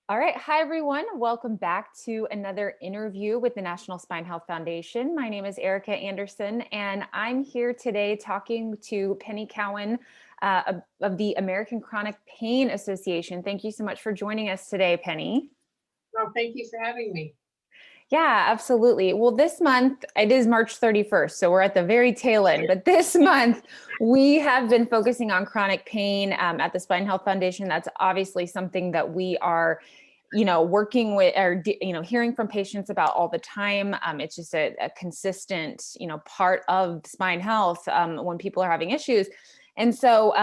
All right. Hi, everyone. Welcome back to another interview with the National Spine Health Foundation. My name is Erica Anderson, and I'm here today talking to Penney Cowan of the American Chronic Pain Association. Thank you so much for joining us today, Penny. Well, thank you for having me. Yeah, absolutely. Well, this month, it is March 31st, so we're at the very tail end. But this month, we have been focusing on chronic pain at the Spine Health Foundation. That's obviously something that we are working with or, hearing from patients about all the time. It's just a consistent, part of spine health when people are having issues. And so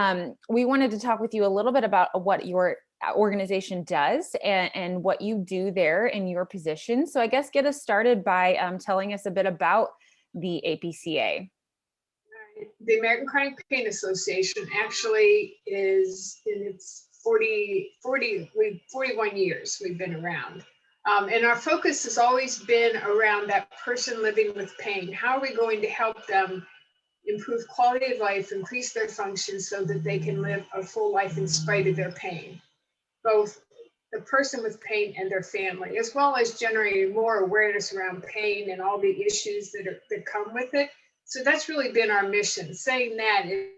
we wanted to talk with you a little bit about what your organization does and what you do there in your position. So I guess get us started by telling us a bit about the APCA. The American Chronic Pain Association actually is in its 41 years we've been around. And our focus has always been around that person living with pain. How are we going to help them improve quality of life, increase their function so that they can live a full life in spite of their pain? Both the person with pain and their family, as well as generating more awareness around pain and all the issues that come with it. So that's really been our mission. Saying that, in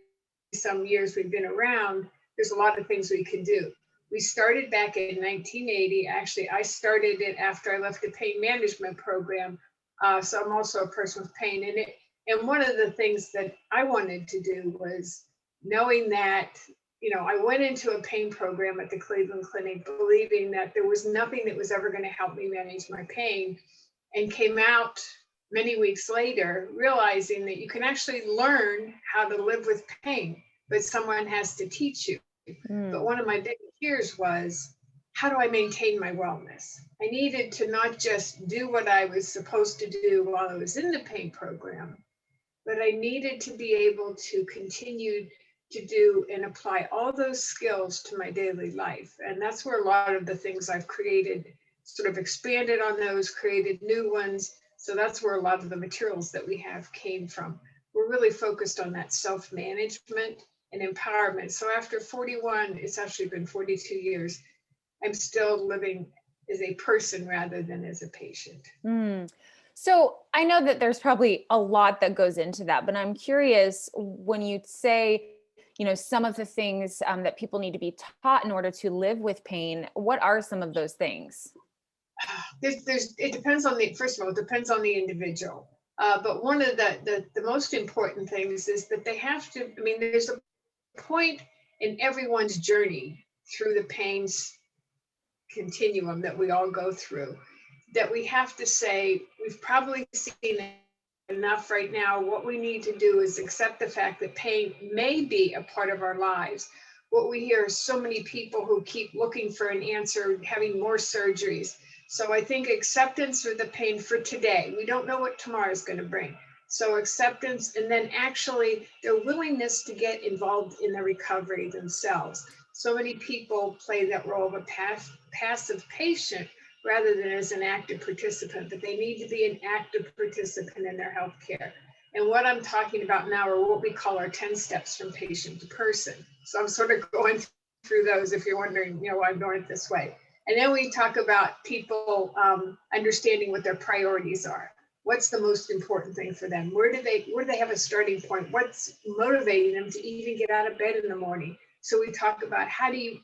some years we've been around, there's a lot of things we can do. We started back in 1980. Actually, I started it after I left the pain management program. So I'm also a person with pain. And one of the things that I wanted to do was knowing that I went into a pain program at the Cleveland Clinic believing that there was nothing that was ever going to help me manage my pain, and came out many weeks later realizing that you can actually learn how to live with pain, but someone has to teach you. But one of my big fears was, how do I maintain my wellness? I needed to not just do what I was supposed to do while I was in the pain program, but I needed to be able to continue to do and apply all those skills to my daily life. And that's where a lot of the things I've created sort of expanded on those, created new ones. So that's where a lot of the materials that we have came from. We're really focused on that self-management and empowerment. So after 41, it's actually been 42 years, I'm still living as a person rather than as a patient. So I know that there's probably a lot that goes into that, but I'm curious when you say, some of the things that people need to be taught in order to live with pain, what are some of those things? It depends on first of all, it depends on the individual. But one of the most important things is that they have to, there's a point in everyone's journey through the pains continuum that we all go through, that we have to say, we've probably seen enough right now. What we need to do is accept the fact that pain may be a part of our lives. What we hear is so many people who keep looking for an answer, having more surgeries. So I think acceptance for the pain for today. We don't know what tomorrow is going to bring. So acceptance, and then actually their willingness to get involved in the recovery themselves. So many people play that role of a passive patient rather than as an active participant, but they need to be an active participant in their healthcare. And what I'm talking about now are what we call our 10 steps from patient to person. So I'm sort of going through those if you're wondering, why I'm doing it this way. And then we talk about people understanding what their priorities are. What's the most important thing for them? Where do they have a starting point? What's motivating them to even get out of bed in the morning? So we talk about how do you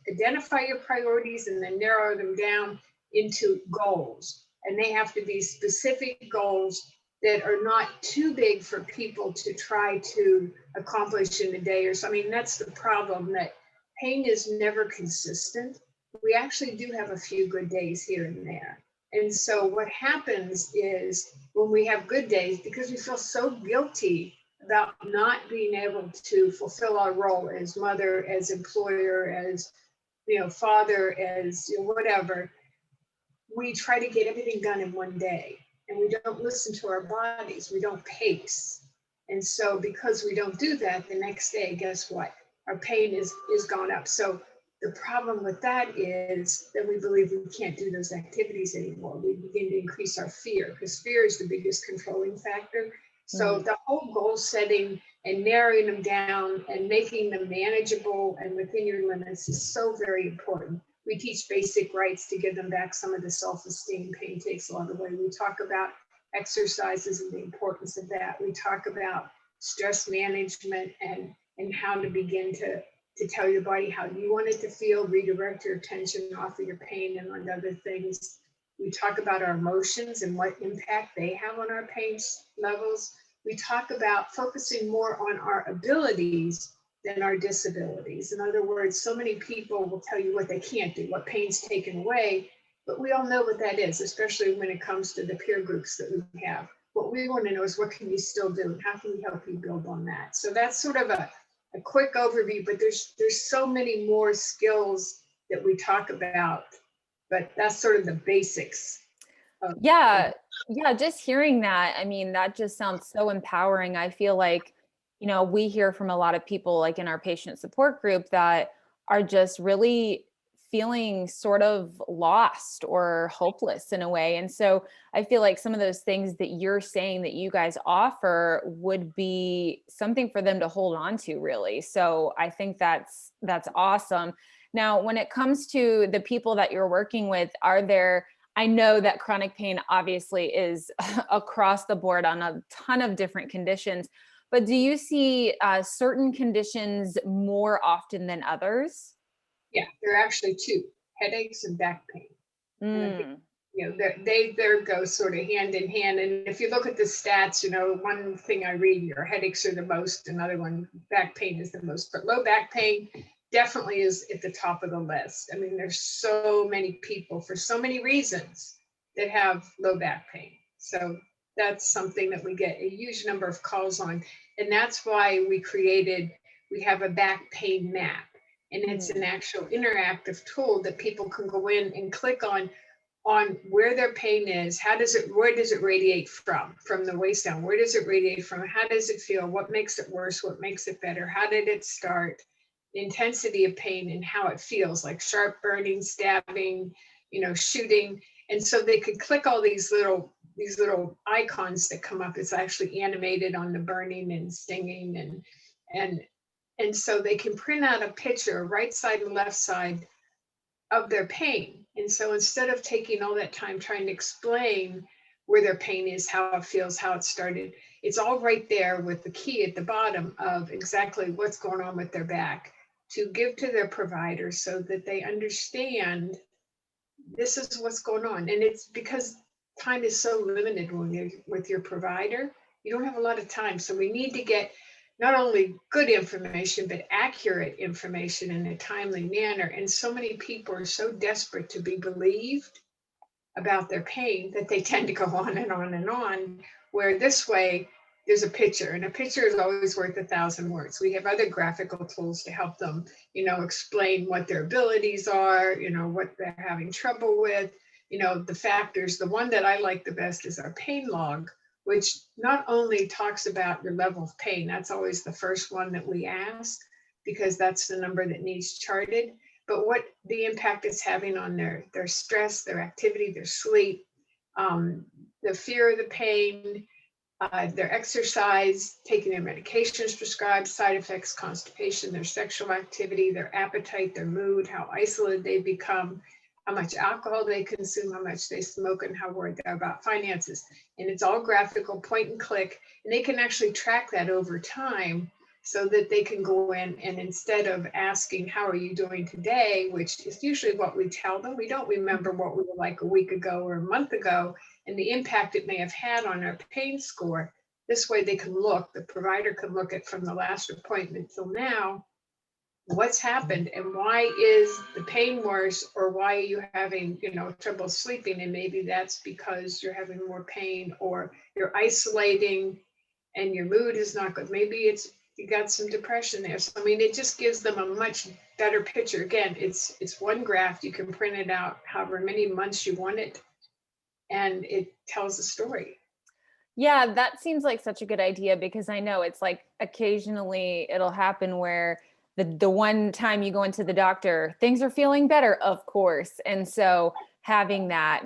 identify your priorities and then narrow them down into goals. And they have to be specific goals that are not too big for people to try to accomplish in a day or so. That's the problem, that pain is never consistent. We actually do have a few good days here and there. And so what happens is when we have good days, because we feel so guilty about not being able to fulfill our role as mother, as employer, as father, as whatever, we try to get everything done in one day, and we don't listen to our bodies. We don't pace. And so because we don't do that, the next day, guess what? Our pain is gone up. So the problem with that is that we believe we can't do those activities anymore. We begin to increase our fear, because fear is the biggest controlling factor. So the whole goal setting and narrowing them down and making them manageable and within your limits is so very important. We teach basic rights to give them back some of the self-esteem. Pain takes a lot away. We talk about exercises and the importance of that. We talk about stress management and how to begin to tell your body how you want it to feel, redirect your attention off of your pain and on other things. We talk about our emotions and what impact they have on our pain levels. We talk about focusing more on our abilities than our disabilities. In other words, so many people will tell you what they can't do, what pain's taken away, but we all know what that is, especially when it comes to the peer groups that we have. What we want to know is what can you still do and how can we help you build on that? So that's sort of a quick overview, but there's so many more skills that we talk about, but that's sort of the basics. Yeah, just hearing that, I mean, that just sounds so empowering. I feel like, you know, we hear from a lot of people like in our patient support group that are just really feeling sort of lost or hopeless in a way. And so I feel like some of those things that you're saying that you guys offer would be something for them to hold on to, really. So I think that's awesome. Now, when it comes to the people that you're working with, I know that chronic pain obviously is across the board on a ton of different conditions, but do you see certain conditions more often than others? Yeah, there are actually two: headaches and back pain. And I think, Mm. you know, they go sort of hand in hand. And if you look at the stats, you know, one thing I read, your headaches are the most, another one, back pain is the most, but low back pain definitely is at the top of the list. I mean, there's so many people for so many reasons that have low back pain. So that's something that we get a huge number of calls on. And that's why we have a back pain map. And it's an actual interactive tool that people can go in and click on where their pain is. Where does it radiate from the waist down? Where does it radiate from? How does it feel? What makes it worse? What makes it better? How did it start? The intensity of pain and how it feels, like sharp burning, stabbing, you know, shooting. And so they could click all these little icons that come up. It's actually animated on the burning and stinging and so they can print out a picture, right side and left side, of their pain. And so instead of taking all that time trying to explain where their pain is, how it feels, how it started, it's all right there with the key at the bottom of exactly what's going on with their back to give to their provider so that they understand this is what's going on. And it's because time is so limited when you're with your provider, you don't have a lot of time. So we need to get not only good information, but accurate information in a timely manner. And so many people are so desperate to be believed about their pain that they tend to go on and on and on, where this way there's a picture, and a picture is always worth 1,000 words. We have other graphical tools to help them, you know, explain what their abilities are, you know, what they're having trouble with, you know, the factors. The one that I like the best is our pain log, which not only talks about your level of pain, that's always the first one that we ask, because that's the number that needs charted, but what the impact is having on their stress, their activity, their sleep, the fear of the pain, their exercise, taking their medications prescribed, side effects, constipation, their sexual activity, their appetite, their mood, how isolated they become, how much alcohol they consume, how much they smoke, and how worried they're about finances. And it's all graphical, point and click, and they can actually track that over time so that they can go in and instead of asking, how are you doing today, which is usually what we tell them, we don't remember what we were like a week ago or a month ago and the impact it may have had on our pain score. This way they can look, the provider can look at from the last appointment till now, what's happened and why is the pain worse, or why are you having, you know, trouble sleeping? And maybe that's because you're having more pain, or you're isolating and your mood is not good. Maybe it's you got some depression there. So I mean, it just gives them a much better picture. Again, it's one graph. You can print it out however many months you want it, and it tells a story. Yeah, that seems like such a good idea, because I know it's like occasionally it'll happen where the one time you go into the doctor, things are feeling better, of course. And so having that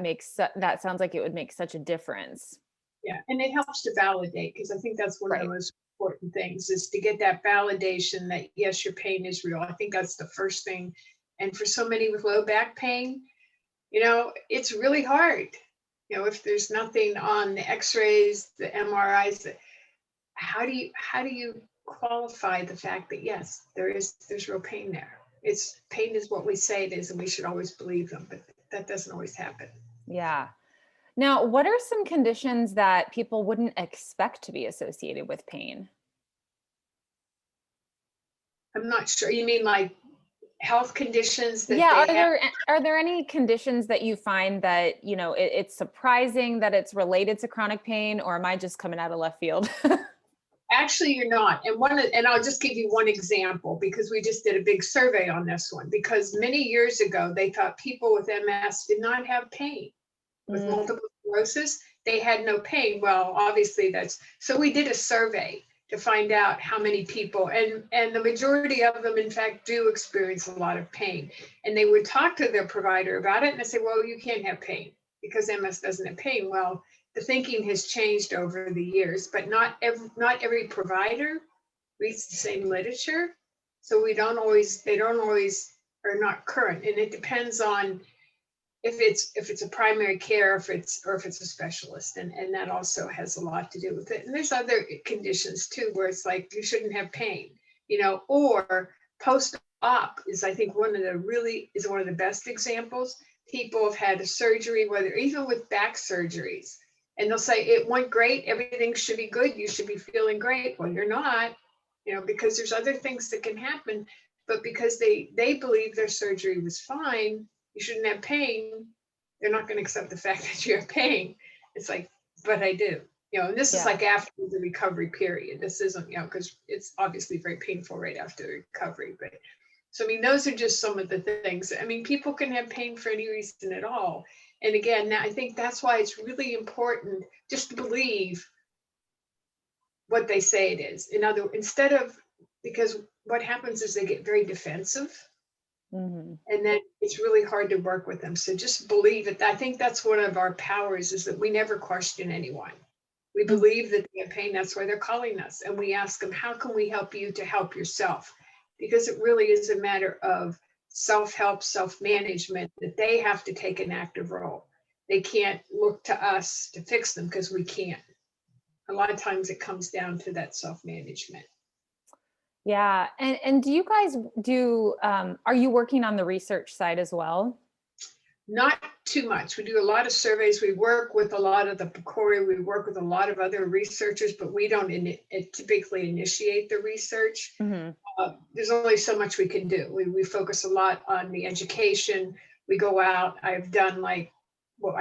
that sounds like it would make such a difference. Yeah, and it helps to validate, because I think that's one of the Right. most important things is to get that validation that yes, your pain is real. I think that's the first thing And for so many with low back pain, it's really hard. If there's nothing on the x-rays, the MRIs, how do you qualify the fact that yes, there's real pain there? Pain is what we say it is, and we should always believe them, but that doesn't always happen. Yeah. Now, what are some conditions that people wouldn't expect to be associated with pain? I'm not sure. You mean like health conditions that Yeah, they have? are there any conditions that you find that, it's surprising that it's related to chronic pain, or am I just coming out of left field? Actually, you're not. And I'll just give you one example, because we just did a big survey on this one, because many years ago, they thought people with MS did not have pain. With Mm, multiple sclerosis, they had no pain. Well, obviously so we did a survey to find out how many people, and the majority of them, in fact, do experience a lot of pain. And they would talk to their provider about it, and they say, well, you can't have pain because MS doesn't have pain. Well, the thinking has changed over the years, but not every provider reads the same literature. So they don't always are not current. And it depends on if it's a primary care, or if it's a specialist, and that also has a lot to do with it. And there's other conditions too, where it's like you shouldn't have pain, or post-op is, I think, one of the best examples. People have had a surgery, whether even with back surgeries, and they'll say it went great, everything should be good, you should be feeling great. Well, you're not, because there's other things that can happen, but because they believe their surgery was fine, you shouldn't have pain, they're not going to accept the fact that you have pain. It's like, but I do, and this is like after the recovery period. This isn't, because it's obviously very painful right after recovery. But so, those are just some of the things. People can have pain for any reason at all. And again, I think that's why it's really important just to believe what they say it is. Because what happens is they get very defensive. mm-hmm. And then it's really hard to work with them. So just believe it. I think that's one of our powers, is that we never question anyone. We believe that they have pain. That's why they're calling us. And we ask them, how can we help you to help yourself? Because it really is a matter of self-help, self-management, that they have to take an active role. They can't look to us to fix them, because we can't. A lot of times it comes down to that self-management. Yeah. And do you guys are you working on the research side as well? Not too much. We do a lot of surveys. We work with a lot of the PCORI. We work with a lot of other researchers, but we don't typically initiate the research. Mm-hmm. There's only so much we can do. We focus a lot on the education. We go out. I've done like what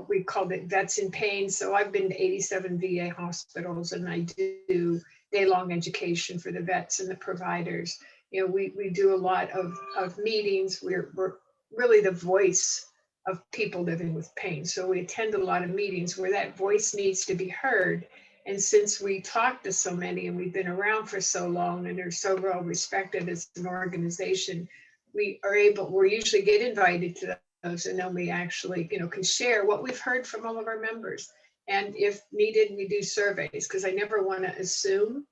we called it Vets in Pain. So I've been to 87 VA hospitals, and I do day-long education for the vets and the providers. We do a lot of meetings. We're really the voice of people living with pain. So we attend a lot of meetings where that voice needs to be heard. And since we talk to so many, and we've been around for so long, and are so well respected as an organization, we're usually get invited to those, and then we actually, can share what we've heard from all of our members. And if needed, we do surveys, because I never want to assume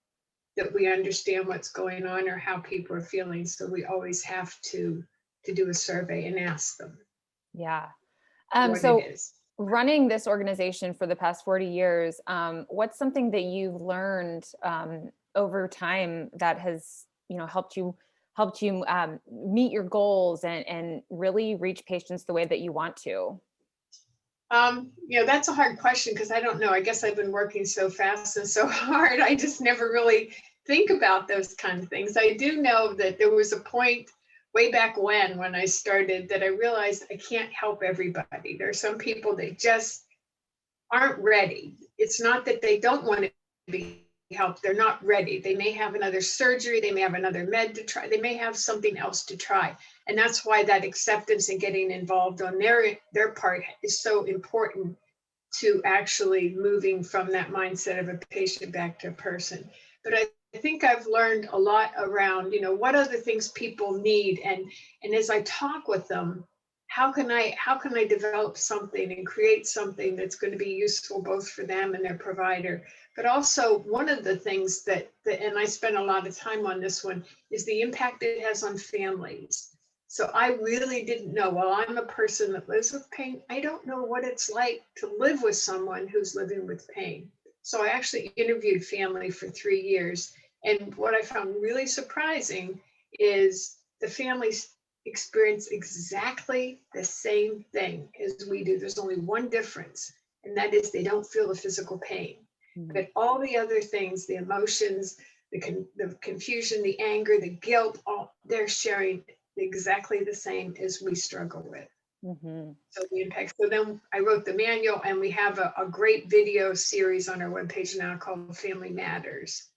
that we understand what's going on or how people are feeling. So we always have to do a survey and ask them. Yeah. What So it is. Running this organization for the past 40 years, what's something that you've learned over time that has, helped you meet your goals and really reach patients the way that you want to? That's a hard question, because I don't know. I guess I've been working so fast and so hard. I just never really think about those kind of things. I do know that there was a point way back when I started that I realized I can't help everybody. There are some people that just aren't ready. It's not that they don't want to be helped. They're not ready. They may have another surgery. They may have another med to try. They may have something else to try. And that's why that acceptance and getting involved on their part is so important to actually moving from that mindset of a patient back to a person. But I think I've learned a lot around, what other things people need. And as I talk with them, how can I develop something and create something that's going to be useful both for them and their provider? But also, one of the things and I spend a lot of time on this one, is the impact it has on families. So I really didn't know. Well, I'm a person that lives with pain. I don't know what it's like to live with someone who's living with pain. So I actually interviewed family for 3 years. And what I found really surprising is the families experience exactly the same thing as we do. There's only one difference, and that is they don't feel the physical pain. But all the other things, the emotions, the confusion, the anger, the guilt, all they're sharing exactly the same as we struggle with. So the impact. So then I wrote the manual, and we have a great video series on our webpage now called Family Matters,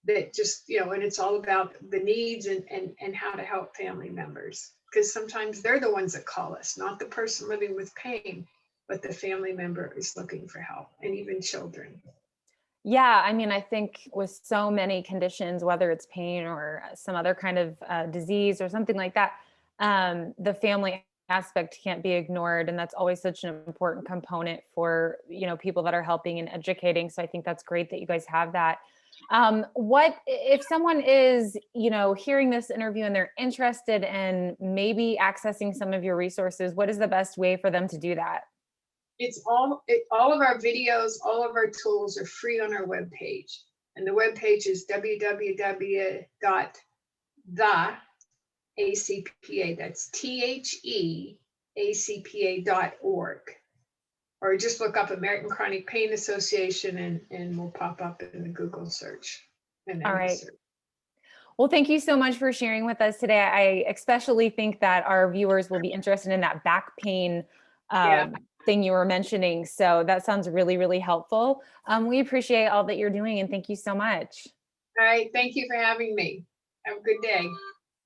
that just, and it's all about the needs and how to help family members. Because sometimes they're the ones that call us, not the person living with pain, but the family member is looking for help, and even children. Yeah, I mean, I think with so many conditions, whether it's pain or some other kind of disease or something like that, the family aspect can't be ignored, and that's always such an important component for people that are helping and educating. So I think that's great that you guys have that. What if someone is hearing this interview and they're interested in maybe accessing some of your resources? What is the best way for them to do that? It's all of our videos, all of our tools are free on our webpage. And the webpage is www.theacpa, that's THEACPA.org. Or just look up American Chronic Pain Association and we'll pop up in the Google search. All right. Well, thank you so much for sharing with us today. I especially think that our viewers will be interested in that back pain thing you were mentioning. So that sounds really, really helpful. We appreciate all that you're doing, and thank you so much. All right. Thank you for having me. Have a good day.